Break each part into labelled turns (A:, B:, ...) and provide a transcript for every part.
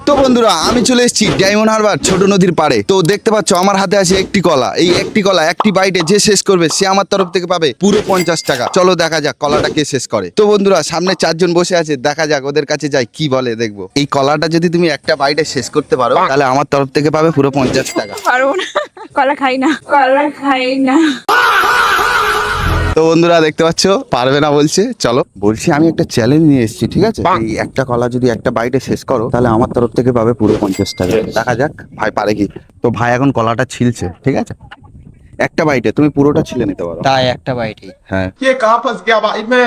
A: তো বন্ধুরা আমি চলে এসেছি ডায়মন্ড হারবার ছোট নদীর পাড়ে। তো দেখতে পাচ্ছ আমার হাতে আছে একটি কলা। এই একটি কলা একটি বাইটে যে শেষ করবে সে আমার তরফ থেকে পাবে পুরো 50 টাকা। চলো দেখা যাক কলাটা কে শেষ করে। তো বন্ধুরা সামনে 4 জন বসে আছে, দেখা যাক ওদের কাছে যাই কি বলে দেখবো। এই কলাটা যদি তুমি একটা বাইটে শেষ করতে পারো তাহলে আমার তরফ থেকে পাবে পুরো 50 টাকা।
B: পারবো না, কলা খাই না, কলা খাই না।
A: তো বন্ধুরা দেখতে পাচ্ছ পারবে না বলছে। চলো বলছি আমি একটা চ্যালেঞ্জ নিয়ে এসেছি, ঠিক আছে? এই একটা কলা যদি একটা বাইটে শেষ করো তাহলে আমার তরফ থেকে পাবে পুরো 50 টাকা। দেখা যাক ভাই পারে কি। তো ভাই এখন কলাটা ছিলছে, ঠিক আছে? একটা বাইটে তুমি পুরোটা ছিলে নিতে পারো।
C: তাই একটা বাইটে
A: হ্যাঁ
D: ये कहाँ फंस गया भाई मैं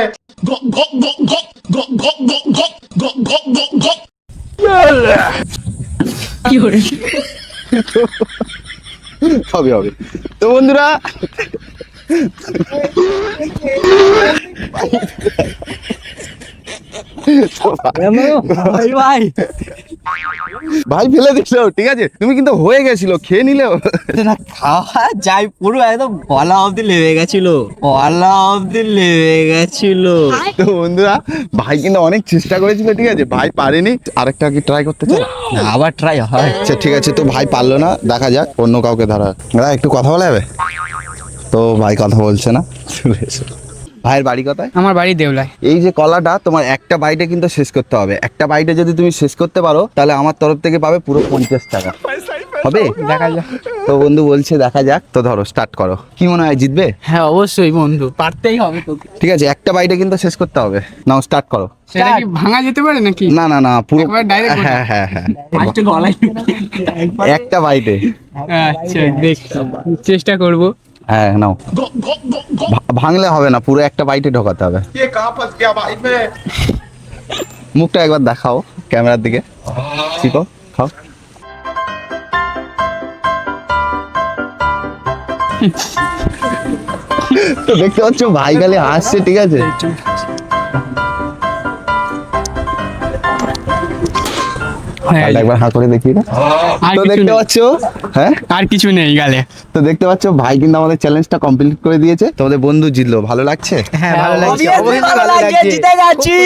B: কি করে?
A: হবে হবে। তো বন্ধুরা
C: ভাই
A: ভাই ফেলে দিল, ঠিক আছে? তুমি কিন্তু হয়ে গেছিল, খেয়ে নিলেও।
C: না খাওয়া যাই, পুরো একদম গলা অবধি লেগে গেছিল, গলা অবধি লেগে গেছিল।
A: তো বন্ধুরা ভাই কিন্তু অনেক চেষ্টা করেছিল, ঠিক আছে? ভাই পারেনি। আরেকটা কি ট্রাই করতে চাও?
C: না আবার ট্রাই হয়।
A: আচ্ছা ঠিক আছে, তো ভাই পারলো না, দেখা যাক অন্য কাউকে ধরা। দাদা একটু কথা বলা যাবে? তো ভাই কথা বলছে না, চলে এসো। ভাইয়ের বাড়ি কোথায়?
E: আমার বাড়ি দেউলায়।
A: এই যে কলাটা তোমার একটা বাইটে কিন্তু শেষ করতে হবে। একটা বাইটে যদি তুমি শেষ করতে পারো তাহলে আমার তরফ থেকে পাবে পুরো 50 টাকা। হবে?
E: দেখা যাক।
A: তো বন্ধু বলছে দেখা যাক। তো ধরো স্টার্ট করো। কি মনে হয় জিতবে?
E: হ্যাঁ অবশ্যই বন্ধু, পারতেই হবে তোকে।
A: ঠিক আছে, একটা বাইটে কিন্তু শেষ করতে হবে। নাও স্টার্ট করো।
E: সেটা কি ভাঙা যেতে পারে নাকি?
A: না না না, পুরো
E: একবার direct বলো।
A: হ্যাঁ হ্যাঁ হ্যাঁ,
E: একটু গলায়
A: একটা বাইটে।
E: আচ্ছা দেখ, চেষ্টা করব।
A: হ্যাঁ নাও। ভাঙলে হবে না, পুরো একটা বাইটে ঢোকাতে হবে।
D: ये कहाँ फंस गया भाई मैं
A: মুখটা একবার দেখাও ক্যামেরার দিকে। চিপো, খাও। তো দেখতে পাচ্ছ ভাই খালি হাসছে, ঠিক আছে? গালটা একবার হাঁ করে দেখি না।
E: আর
A: তো
E: কিছু
A: দেখতে
E: নেই।
A: পাচ্ছ, হ্যাঁ
E: আর কিছু নেই গালে।
A: তো দেখতে পাচ্ছ ভাই কিন্তু আমাদের চ্যালেঞ্জটা কমপ্লিট করে দিয়েছে। তোমাদের বন্ধু জিতলো, ভালো লাগছে?
C: হ্যাঁ ভালো লাগছে,
E: Obviously
C: অবশ্যই
E: ভালো
C: ভালো লাগছে,
E: লাগছে।
C: জিতে যাচ্ছি।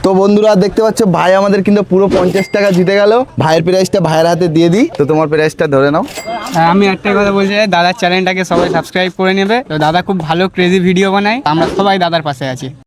A: তো বন্ধুরা দেখতে পাচ্ছ ভাই আমাদের কিন্তু পুরো 50 টাকা জিতে গেল। ভাইয়ের প্রাইসটা ভাইয়ের হাতে দিয়ে দিই। তো তোমার প্রাইসটা ধরে নাও।
E: আমি একটাই কথা বলছি, দাদার চ্যানেলটাকে সবাই সাবস্ক্রাইব করে নেবে। তো দাদা খুব ভালো ক্রেজি ভিডিও বানায়, আমরা সবাই দাদার পাশে আছি।